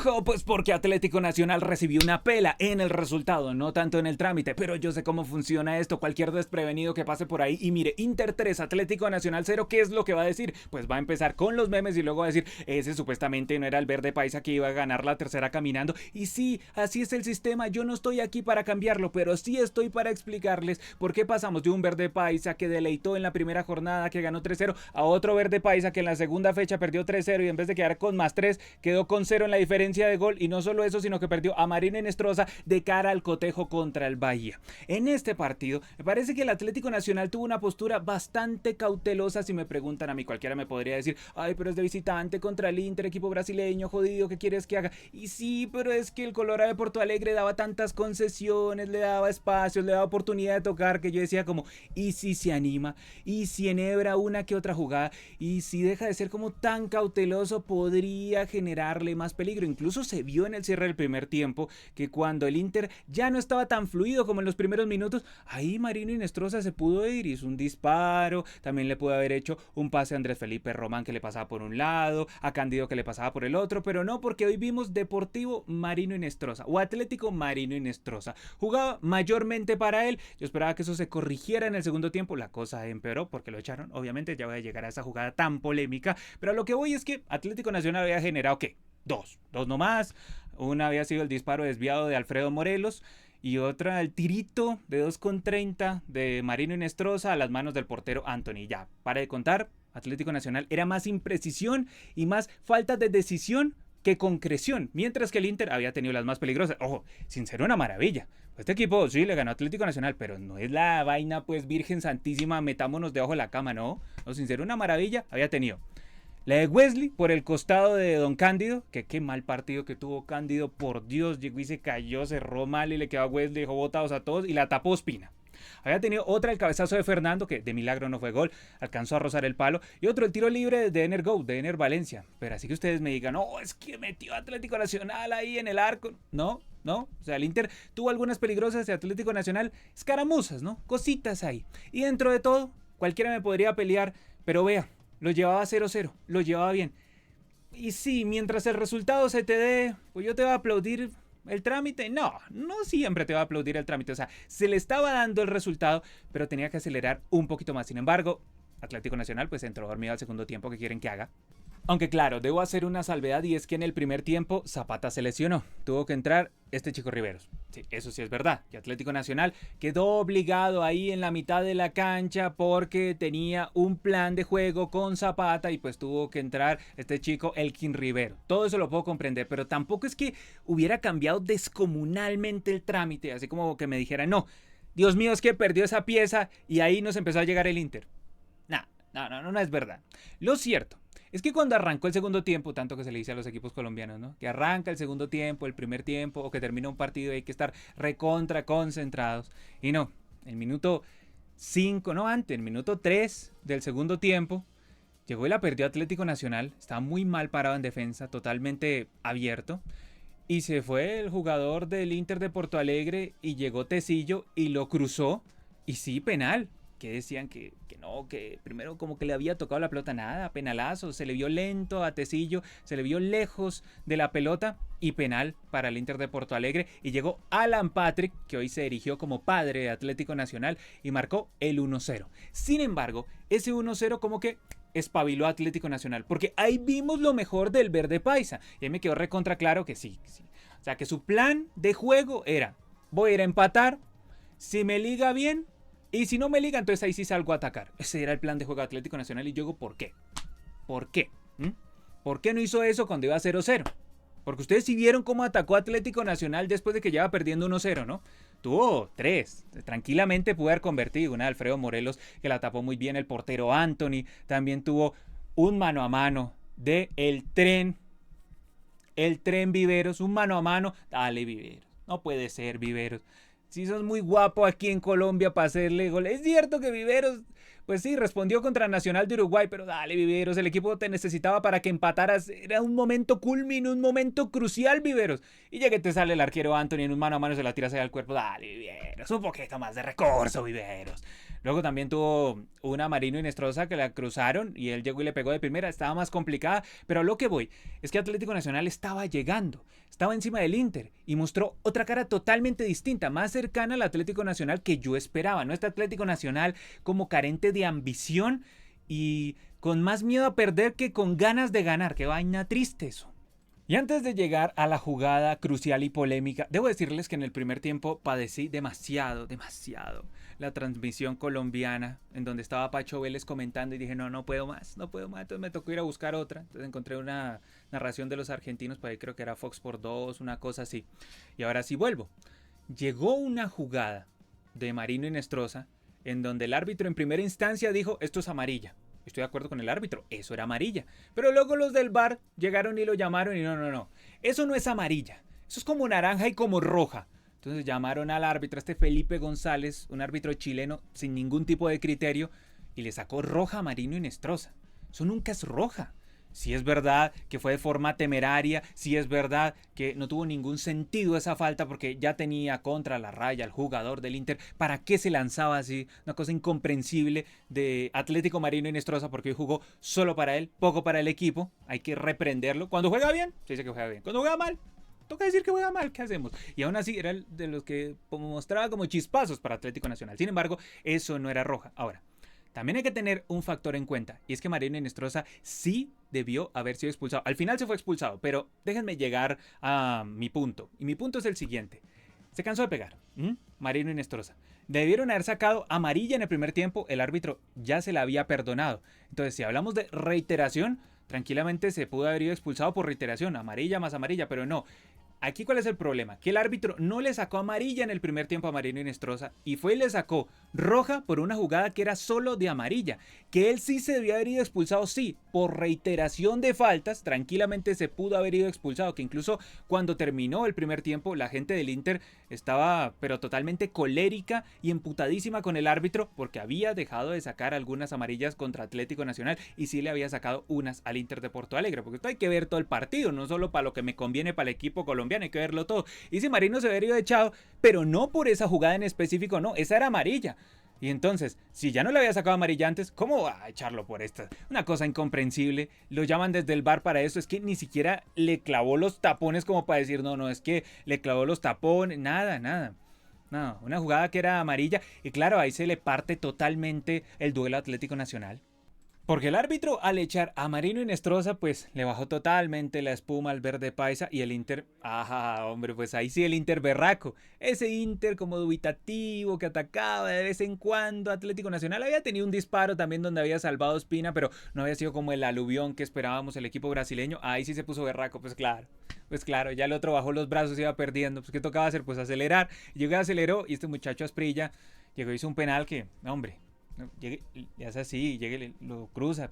Ojo, pues porque Atlético Nacional recibió una pela en el resultado, no tanto en el trámite, pero yo sé cómo funciona esto, cualquier desprevenido que pase por ahí y mire, Inter 3, Atlético Nacional 0, ¿qué es lo que va a decir? Pues va a empezar con los memes y luego va a decir, ese supuestamente no era el verde paisa que iba a ganar la tercera caminando, y sí, así es el sistema, yo no estoy aquí para cambiarlo, pero sí estoy para explicarles por qué pasamos de un verde paisa que deleitó en la primera jornada, que ganó 3-0, a otro verde paisa que en la segunda fecha perdió 3-0 y en vez de quedar con +3, quedó con 0 en la diferencia de gol, y no solo eso, sino que perdió a Marino Inestrosa de cara al cotejo contra el Bahía. En este partido, me parece que el Atlético Nacional tuvo una postura bastante cautelosa. Si me preguntan a mí, cualquiera me podría decir, ay, pero es de visitante contra el Inter, equipo brasileño, jodido, ¿qué quieres que haga? Y sí, pero es que el Colorado de Porto Alegre daba tantas concesiones, le daba espacios, le daba oportunidad de tocar, que yo decía como, ¿y si se anima? ¿Y si enhebra una que otra jugada? ¿Y si deja de ser como tan cauteloso? Podría generarle más peligro. Incluso se vio en el cierre del primer tiempo que cuando el Inter ya no estaba tan fluido como en los primeros minutos, ahí Marino Inestrosa se pudo ir, hizo un disparo, también le pudo haber hecho un pase a Andrés Felipe Román que le pasaba por un lado, a Cándido que le pasaba por el otro, pero no, porque hoy vimos Deportivo Marino Inestrosa o Atlético Marino Inestrosa. Jugaba mayormente para él, yo esperaba que eso se corrigiera en el segundo tiempo, la cosa empeoró porque lo echaron, obviamente ya voy a llegar a esa jugada tan polémica, pero a lo que voy es que Atlético Nacional había generado, ¿qué? Dos nomás. Una había sido el disparo desviado de Alfredo Morelos y otra el tirito de 2,30 de Marino Inestrosa a las manos del portero Anthony. Ya, para de contar, Atlético Nacional era más imprecisión y más falta de decisión que concreción, mientras que el Inter había tenido las más peligrosas. Ojo, sin ser una maravilla. Este equipo sí le ganó a Atlético Nacional, pero no es la vaina pues Virgen Santísima, metámonos debajo de la cama, no. No, sin ser una maravilla, había tenido la de Wesley por el costado de Don Cándido, que qué mal partido que tuvo Cándido, por Dios, llegó y se cayó, cerró mal y le quedó a Wesley, dejó botados a todos y la tapó Ospina. Había tenido otra el cabezazo de Fernando, que de milagro no fue gol, alcanzó a rozar el palo, y otro el tiro libre de Ener Go, de Ener Valencia. Pero así que ustedes me digan, no, es que metió Atlético Nacional ahí en el arco. No, o sea, el Inter tuvo algunas peligrosas de Atlético Nacional, escaramuzas, ¿no? Cositas ahí. Y dentro de todo, cualquiera me podría pelear, pero vea, lo llevaba 0-0, lo llevaba bien. Y sí, mientras el resultado se te dé, pues yo te voy a aplaudir el trámite. No siempre te va a aplaudir el trámite. O sea, se le estaba dando el resultado, pero tenía que acelerar un poquito más. Sin embargo, Atlético Nacional pues entró dormido al segundo tiempo. ¿Qué quieren que haga? Aunque claro, debo hacer una salvedad y es que en el primer tiempo Zapata se lesionó. Tuvo que entrar este Chico Riveros. Sí, eso sí es verdad. Y Atlético Nacional quedó obligado ahí en la mitad de la cancha porque tenía un plan de juego con Zapata y pues tuvo que entrar este chico Elkin Rivero. Todo eso lo puedo comprender, pero tampoco es que hubiera cambiado descomunalmente el trámite, así como que me dijera, no, Dios mío, es que perdió esa pieza y ahí nos empezó a llegar el Inter. No es verdad. Lo cierto es que cuando arrancó el segundo tiempo, tanto que se le dice a los equipos colombianos, ¿no? Que arranca el segundo tiempo, el primer tiempo, o que termina un partido y hay que estar recontra concentrados. Y no, el minuto 5, no antes, el minuto 3 del segundo tiempo, llegó y la perdió Atlético Nacional. Estaba muy mal parado en defensa, totalmente abierto. Y se fue el jugador del Inter de Porto Alegre y llegó Tecillo y lo cruzó. Y sí, penal. Que decían que no, que primero como que le había tocado la pelota, nada, penalazo, se le vio lento a Tecillo, se le vio lejos de la pelota y penal para el Inter de Porto Alegre y llegó Alan Patrick, que hoy se erigió como padre de Atlético Nacional y marcó el 1-0. Sin embargo, ese 1-0 como que espabiló a Atlético Nacional, porque ahí vimos lo mejor del verde paisa y ahí me quedó recontra claro que sí. O sea, que su plan de juego era, voy a ir a empatar, si me liga bien, y si no me liga, entonces ahí sí salgo a atacar. Ese era el plan de juego de Atlético Nacional y yo digo, ¿por qué? ¿Por qué? ¿Por qué no hizo eso cuando iba 0-0? Porque ustedes sí vieron cómo atacó Atlético Nacional después de que ya iba perdiendo 1-0, ¿no? Tuvo 3. Tranquilamente pudo haber convertido. Una de Alfredo Morelos que la tapó muy bien el portero Anthony. También tuvo un mano a mano de el tren Viveros. Un mano a mano. Dale, Viveros. No puede ser, Viveros. Si sos muy guapo aquí en Colombia para hacerle gol. Es cierto que Viveros, pues sí, respondió contra Nacional de Uruguay, pero dale, Viveros, el equipo te necesitaba para que empataras. Era un momento culmino, un momento crucial, Viveros. Y ya que te sale el arquero Anthony en un mano a mano, se la tiras ahí al cuerpo. Dale, Viveros, un poquito más de recurso, Viveros. Luego también tuvo una Marino Inestrosa que la cruzaron y él llegó y le pegó de primera, estaba más complicada, pero a lo que voy es que Atlético Nacional estaba llegando, estaba encima del Inter y mostró otra cara totalmente distinta, más cercana al Atlético Nacional que yo esperaba, ¿no? Este Atlético Nacional como carente de ambición y con más miedo a perder que con ganas de ganar, qué vaina triste eso. Y antes de llegar a la jugada crucial y polémica, debo decirles que en el primer tiempo padecí demasiado la transmisión colombiana en donde estaba Pacho Vélez comentando y dije no puedo más, entonces me tocó ir a buscar otra, entonces encontré una narración de los argentinos, por ahí creo que era Fox por 2, una cosa así, y ahora sí vuelvo. Llegó una jugada de Marino Inestrosa en donde el árbitro en primera instancia dijo esto es amarilla. Estoy de acuerdo con el árbitro, eso era amarilla. Pero luego los del VAR llegaron y lo llamaron y no. Eso no es amarilla, eso es como naranja y como roja. Entonces llamaron al árbitro, este Felipe González, un árbitro chileno sin ningún tipo de criterio, y le sacó roja a Marino Inestrosa. Eso nunca es roja. Si es verdad que fue de forma temeraria, si es verdad que no tuvo ningún sentido esa falta porque ya tenía contra la raya al jugador del Inter, ¿para qué se lanzaba así? Una cosa incomprensible de Atlético Marino Inestrosa porque hoy jugó solo para él, poco para el equipo, hay que reprenderlo. Cuando juega bien, se dice que juega bien. Cuando juega mal, toca decir que juega mal, ¿qué hacemos? Y aún así era el de los que mostraba como chispazos para Atlético Nacional. Sin embargo, eso no era roja. Ahora, también hay que tener un factor en cuenta, y es que Marino Inestrosa sí debió haber sido expulsado. Al final se fue expulsado, pero déjenme llegar a mi punto. Y mi punto es el siguiente. Se cansó de pegar, Marino Inestrosa. Debieron haber sacado amarilla en el primer tiempo, el árbitro ya se la había perdonado. Entonces, si hablamos de reiteración, tranquilamente se pudo haber ido expulsado por reiteración, amarilla más amarilla, pero no. Aquí cuál es el problema, que el árbitro no le sacó amarilla en el primer tiempo a Marino Inestrosa y fue y le sacó roja por una jugada que era solo de amarilla, que él sí se debía haber ido expulsado, sí, por reiteración de faltas, tranquilamente se pudo haber ido expulsado, que incluso cuando terminó el primer tiempo la gente del Inter estaba pero totalmente colérica y emputadísima con el árbitro porque había dejado de sacar algunas amarillas contra Atlético Nacional y sí le había sacado unas al Inter de Porto Alegre, porque esto hay que ver todo el partido, no solo para lo que me conviene para el equipo colombiano, hay que verlo todo. Y si Marino se había ido echado, pero no por esa jugada en específico, no, esa era amarilla. Y entonces, si ya no le había sacado amarilla antes, ¿cómo va a echarlo por esta? Una cosa incomprensible. Lo llaman desde el VAR para eso. Es que ni siquiera le clavó los tapones como para decir, no, es que le clavó los tapones. Nada. No, una jugada que era amarilla. Y claro, ahí se le parte totalmente el duelo Atlético Nacional. Porque el árbitro al echar a Marino Inestrosa pues le bajó totalmente la espuma al verde paisa y el Inter, hombre, pues ahí sí el Inter berraco, ese Inter como dubitativo que atacaba de vez en cuando. Atlético Nacional había tenido un disparo también donde había salvado Ospina, pero no había sido como el aluvión que esperábamos el equipo brasileño. Ahí sí se puso berraco, pues claro, ya el otro bajó los brazos y iba perdiendo, pues ¿qué tocaba hacer? Pues acelerar, llegó, aceleró y este muchacho Asprilla llegó, hizo un penal que, hombre, llegue, ya es así, llegue, lo cruza,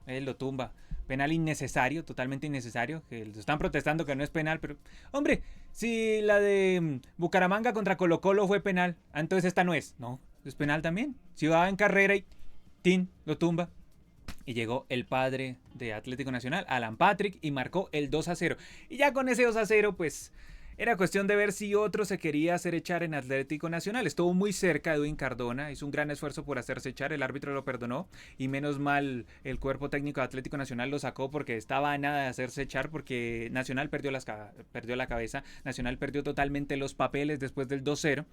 él lo tumba. Penal innecesario, totalmente innecesario, que lo están protestando que no es penal, pero hombre, si la de Bucaramanga contra Colo Colo fue penal, entonces esta no es, no, es penal también. Si va en carrera y tin, lo tumba. Y llegó el padre de Atlético Nacional, Alan Patrick, y marcó el 2-0. Y ya con ese 2-0, pues era cuestión de ver si otro se quería hacer echar en Atlético Nacional. Estuvo muy cerca Edwin Cardona, hizo un gran esfuerzo por hacerse echar, el árbitro lo perdonó y menos mal el cuerpo técnico de Atlético Nacional lo sacó porque estaba a nada de hacerse echar porque Nacional perdió la cabeza, Nacional perdió totalmente los papeles después del 2-0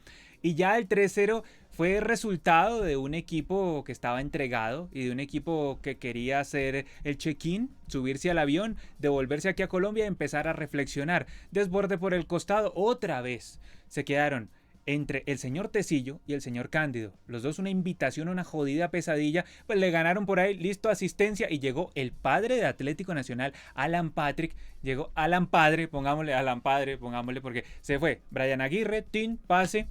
y ya el 3-0 fue resultado de un equipo que estaba entregado y de un equipo que quería hacer el check-in, subirse al avión, devolverse aquí a Colombia y empezar a reflexionar. Desborde por el costado, otra vez se quedaron entre el señor Tecillo y el señor Cándido. Los dos una invitación, una jodida pesadilla, pues le ganaron por ahí, listo, asistencia, y llegó el padre de Atlético Nacional, Alan Patrick, llegó Alan Padre, pongámosle porque se fue Brian Aguirre, tin, pase,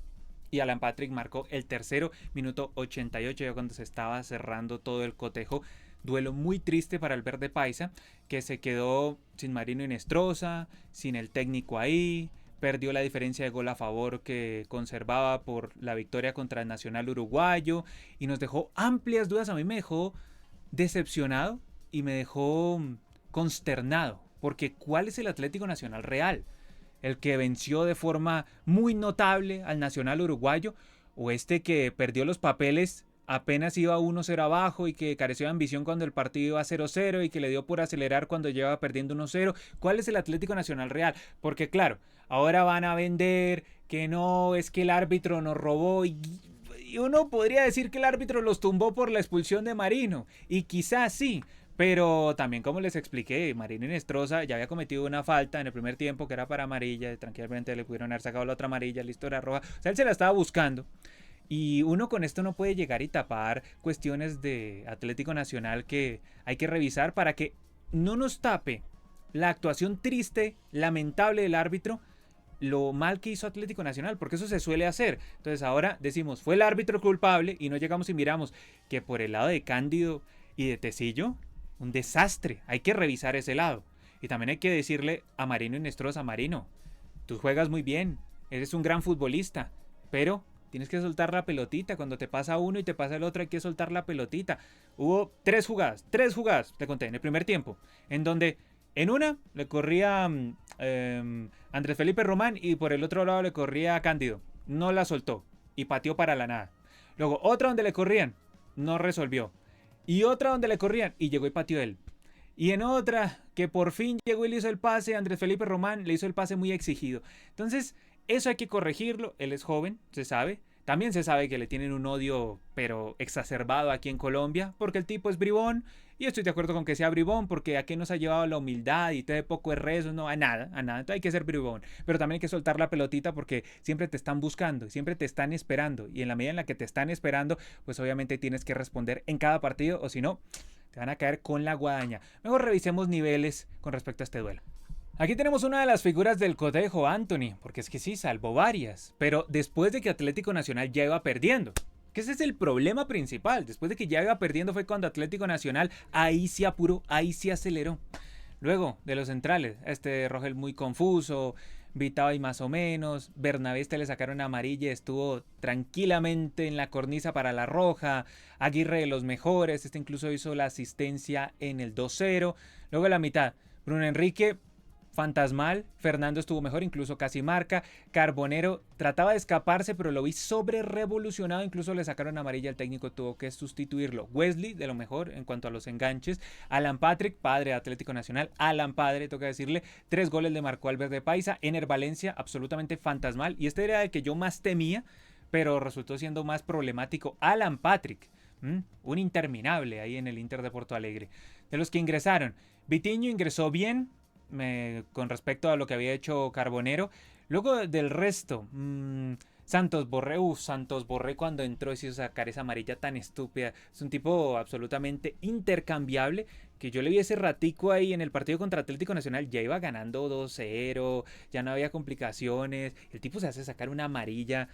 y Alan Patrick marcó el tercero, minuto 88, ya cuando se estaba cerrando todo el cotejo. Duelo muy triste para el verde paisa, que se quedó sin Marino Inestrosa, sin el técnico ahí, perdió la diferencia de gol a favor que conservaba por la victoria contra el Nacional uruguayo y nos dejó amplias dudas. A mí me dejó decepcionado y me dejó consternado, porque ¿cuál es el Atlético Nacional real? ¿El que venció de forma muy notable al Nacional uruguayo o este que perdió los papeles apenas iba 1-0 abajo y que careció de ambición cuando el partido iba 0-0 y que le dio por acelerar cuando lleva perdiendo 1-0. ¿Cuál es el Atlético Nacional real? Porque claro, ahora van a vender que no, es que el árbitro nos robó y uno podría decir que el árbitro los tumbó por la expulsión de Marino y quizás sí. Pero también, como les expliqué, Marino Inestrosa ya había cometido una falta en el primer tiempo que era para amarilla. Tranquilamente le pudieron haber sacado la otra amarilla, listo, era roja. O sea, él se la estaba buscando. Y uno con esto no puede llegar y tapar cuestiones de Atlético Nacional que hay que revisar para que no nos tape la actuación triste, lamentable del árbitro, lo mal que hizo Atlético Nacional, porque eso se suele hacer. Entonces ahora decimos, fue el árbitro culpable y no llegamos y miramos que por el lado de Cándido y de Tecillo, un desastre. Hay que revisar ese lado. Y también hay que decirle a Marino Inestrosa, Marino, tú juegas muy bien, eres un gran futbolista, pero tienes que soltar la pelotita. Cuando te pasa uno y te pasa el otro, hay que soltar la pelotita. Hubo tres jugadas, te conté, en el primer tiempo, en donde en una le corría Andrés Felipe Román y por el otro lado le corría Cándido. No la soltó y pateó para la nada. Luego otra donde le corrían, no resolvió. Y otra donde le corrían y llegó y pateó él. Y en otra que por fin llegó y le hizo el pase, Andrés Felipe Román le hizo el pase muy exigido. Entonces, eso hay que corregirlo. Él es joven, se sabe. También se sabe que le tienen un odio, pero exacerbado aquí en Colombia, porque el tipo es bribón. Y estoy de acuerdo con que sea bribón, porque a qué nos ha llevado la humildad y todo de poco es rezo, no, a nada. Entonces hay que ser bribón. Pero también hay que soltar la pelotita porque siempre te están buscando, siempre te están esperando. Y en la medida en la que te están esperando, pues obviamente tienes que responder en cada partido, o si no, te van a caer con la guadaña. Mejor revisemos niveles con respecto a este duelo. Aquí tenemos una de las figuras del cotejo, Anthony, porque es que sí, salvó varias, pero después de que Atlético Nacional ya iba perdiendo. Que ese es el problema principal. Después de que ya iba perdiendo fue cuando Atlético Nacional ahí se apuró, ahí se aceleró. Luego de los centrales, Rogel muy confuso, Vitao y más o menos, Bernabé le sacaron amarilla, estuvo tranquilamente en la cornisa para la roja, Aguirre de los mejores, incluso hizo la asistencia en el 2-0. Luego de la mitad, Bruno Enrique fantasmal, Fernando estuvo mejor, incluso casi marca, Carbonero trataba de escaparse pero lo vi sobre revolucionado, incluso le sacaron amarilla, el técnico tuvo que sustituirlo. Wesley de lo mejor en cuanto a los enganches, Alan Patrick, padre de Atlético Nacional, Alan padre, toca decirle, 3 goles le marcó al Verde Paisa, Ener Valencia absolutamente fantasmal y este era el que yo más temía, pero resultó siendo más problemático, Alan Patrick, un interminable ahí en el Inter de Porto Alegre. De los que ingresaron, Vitinho ingresó bien, con respecto a lo que había hecho Carbonero. Luego del resto, Santos Borré cuando entró y se hizo sacar esa amarilla tan estúpida. Es un tipo absolutamente intercambiable que yo le vi ese ratico ahí en el partido contra Atlético Nacional. Ya iba ganando 2-0, ya no había complicaciones. El tipo se hace sacar una amarilla.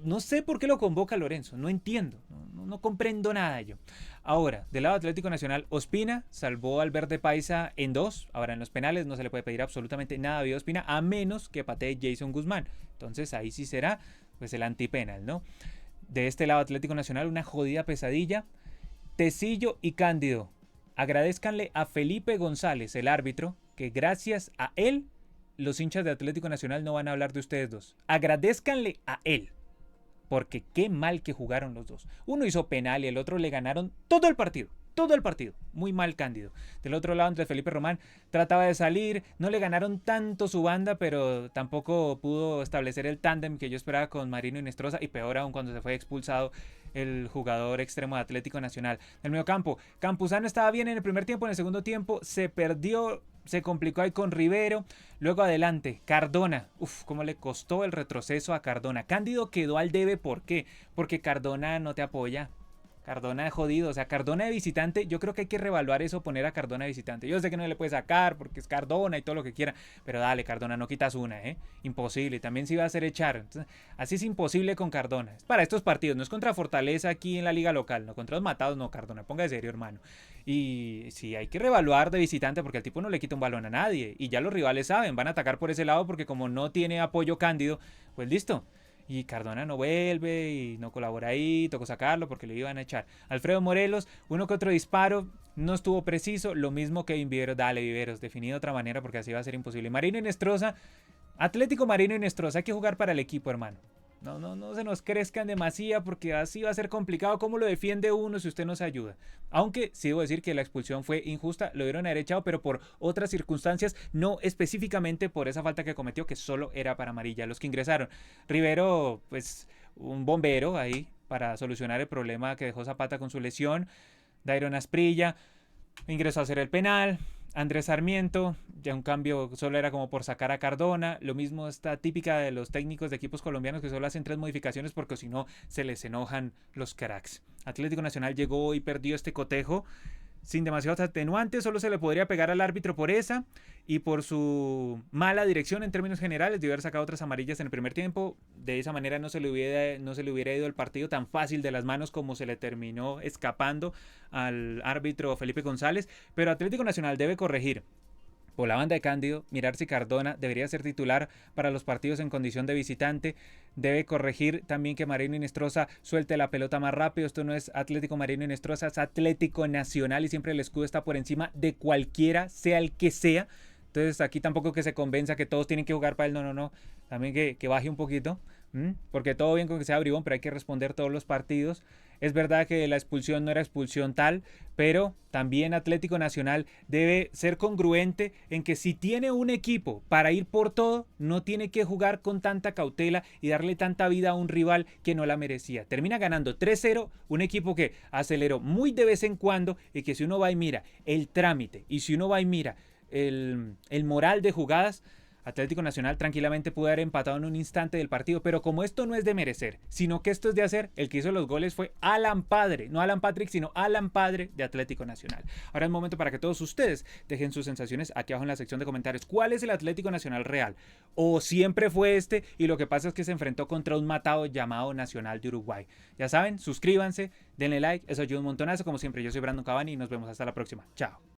No sé por qué lo convoca Lorenzo, no entiendo, no comprendo nada yo. Ahora, del lado Atlético Nacional, Ospina salvó al Verde Paisa en 2. Ahora en los penales no se le puede pedir absolutamente nada a Ospina, a menos que patee Jason Guzmán. Entonces ahí sí será pues el antipenal, ¿no? De este lado Atlético Nacional, una jodida pesadilla. Tecillo y Cándido, agradezcanle a Felipe González, el árbitro, que gracias a él los hinchas de Atlético Nacional no van a hablar de ustedes dos. Agradézcanle a él. Porque qué mal que jugaron los dos. Uno hizo penal y el otro le ganaron todo el partido. Todo el partido. Muy mal Cándido. Del otro lado, Andrés Felipe Román trataba de salir. No le ganaron tanto su banda, pero tampoco pudo establecer el tándem que yo esperaba con Marino Inestrosa. Y peor aún cuando se fue expulsado el jugador extremo de Atlético Nacional. Del medio campo, Campuzano estaba bien en el primer tiempo. En el segundo tiempo se perdió. Se complicó ahí con Rivero. Luego adelante, Cardona. Cómo le costó el retroceso a Cardona. Cándido quedó al debe. ¿Por qué? Porque Cardona no te apoya. Cardona es jodido, o sea, Cardona de visitante, yo creo que hay que reevaluar eso, poner a Cardona de visitante. Yo sé que no le puede sacar porque es Cardona y todo lo que quiera, pero dale, Cardona, no quitas una, imposible, también se iba a hacer echar. Entonces, así es imposible con Cardona. Es para estos partidos, no es contra Fortaleza aquí en la liga local, no contra los matados, no, Cardona, ponga de serio, hermano. Y sí, hay que reevaluar de visitante porque el tipo no le quita un balón a nadie y ya los rivales saben, van a atacar por ese lado porque como no tiene apoyo Cándido, pues listo. Y Cardona no vuelve y no colabora ahí, tocó sacarlo porque le iban a echar. Alfredo Morelos, uno que otro disparo, no estuvo preciso, lo mismo que Viveros, dale Viveros, definido de otra manera porque así va a ser imposible. Marino Inestrosa, Atlético Marino Inestrosa, hay que jugar para el equipo, hermano. No se nos crezcan demasiado porque así va a ser complicado. ¿Cómo lo defiende uno si usted nos ayuda? Aunque sí debo decir que la expulsión fue injusta, lo dieron haber echado, pero por otras circunstancias, no específicamente por esa falta que cometió, que solo era para amarilla. Los que ingresaron, Rivero, pues un bombero ahí para solucionar el problema que dejó Zapata con su lesión. Dairon Asprilla ingresó a hacer el penal. Andrés Sarmiento, ya un cambio solo era como por sacar a Cardona. Lo mismo está típica de los técnicos de equipos colombianos que solo hacen 3 modificaciones porque si no se les enojan los cracks. Atlético Nacional llegó y perdió este cotejo sin demasiados atenuantes, solo se le podría pegar al árbitro por esa y por su mala dirección en términos generales, de haber sacado otras amarillas en el primer tiempo. De esa manera no se le hubiera ido el partido tan fácil de las manos como se le terminó escapando al árbitro Felipe González, pero Atlético Nacional debe corregir. Por la banda de Cándido, mirar si Cardona debería ser titular para los partidos en condición de visitante. Debe corregir también que Marino Inestrosa suelte la pelota más rápido. Esto no es Atlético Marino Inestrosa, es Atlético Nacional y siempre el escudo está por encima de cualquiera, sea el que sea. Entonces aquí tampoco que se convenza que todos tienen que jugar para él, no. También que baje un poquito, porque todo bien con que sea bribón, pero hay que responder todos los partidos. Es verdad que la expulsión no era expulsión tal, pero también Atlético Nacional debe ser congruente en que si tiene un equipo para ir por todo, no tiene que jugar con tanta cautela y darle tanta vida a un rival que no la merecía. Termina ganando 3-0, un equipo que aceleró muy de vez en cuando y que si uno va y mira el trámite y si uno va y mira el moral de jugadas, Atlético Nacional tranquilamente pudo haber empatado en un instante del partido, pero como esto no es de merecer, sino que esto es de hacer, el que hizo los goles fue Alan Padre, no Alan Patrick, sino Alan Padre de Atlético Nacional. Ahora es momento para que todos ustedes dejen sus sensaciones aquí abajo en la sección de comentarios. ¿Cuál es el Atlético Nacional real? ¿O siempre fue este y lo que pasa es que se enfrentó contra un matado llamado Nacional de Uruguay? Ya saben, suscríbanse, denle like, eso ayuda un montonazo. Como siempre, yo soy Brandon Cavani y nos vemos hasta la próxima. Chao.